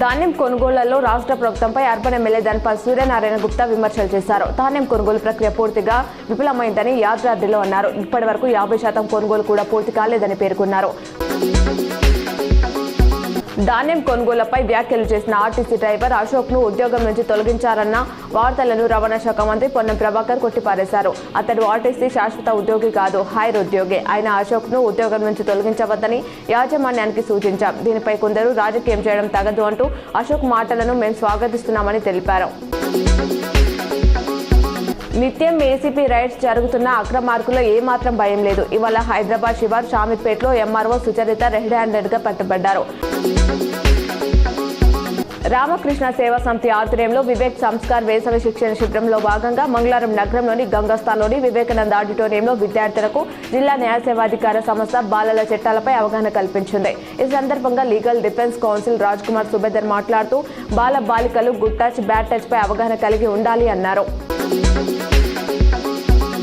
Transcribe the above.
ధాన్యం కొనుగోళ్లలో రాష్ట్ర ప్రభుత్వంపై అర్బన్ ఎమ్మెల్యే ధన్పాల్ సూర్యనారాయణ గుప్తా విమర్శలు చేశారు. ధాన్యం కొనుగోలు ప్రక్రియ పూర్తిగా విఫలమైందని యాదాద్రిలో అన్నారు. ఇప్పటి వరకు 50% కొనుగోలు కూడా పూర్తి కాలేదని పేర్కొన్నారు. ధాన్యం కొనుగోలుపై వ్యాఖ్యలు చేసిన ఆర్టీసీ డ్రైవర్ అశోక్ ను ఉద్యోగం నుంచి తొలగించారన్న వార్తలను రవాణా శాఖ మంత్రి పొన్నం ప్రభాకర్ కొట్టిపారేశారు. అతడు ఆర్టీసీ శాశ్వత ఉద్యోగి కాదు, హైర్ ఉద్యోగి. ఆయన అశోక్ ను ఉద్యోగం నుంచి తొలగించవద్దని యాజమాన్యానికి సూచించాం. దీనిపై కొందరు రాజకీయం చేయడం తగదు అంటూ అశోక్ మాటలను మేము స్వాగతిస్తున్నామని తెలిపారు. నిత్యం ఏసీపీ రైడ్స్ జరుగుతున్న అక్రమార్కుల్లో ఏమాత్రం భయం లేదు. ఇవాళ హైదరాబాద్ శివార్ షామీర్పేటలో ఎంఆర్ఓ సుచరిత రెడ్ హ్యాండెడ్ గా పట్టుబడ్డారు. రామకృష్ణ సేవా సమితి ఆధ్వర్యంలో వివేక్ సంస్కార్ వేసవి శిక్షణ శిబిరంలో భాగంగా మంగళవారం నగరంలోని గంగాస్థాన్లోని వివేకానంద ఆడిటోరియంలో విద్యార్థులకు జిల్లా న్యాయ సేవాధికార సంస్థ బాలల చట్టాలపై అవగాహన కల్పించింది. ఈ సందర్భంగా legal defence counsel Raj Kumar Subedar మాట్లాడుతూ బాలికలు గుడ్ టచ్ బ్యాడ్ టచ్ పై అవగాహన కలిగి ఉండాలి అన్నారు.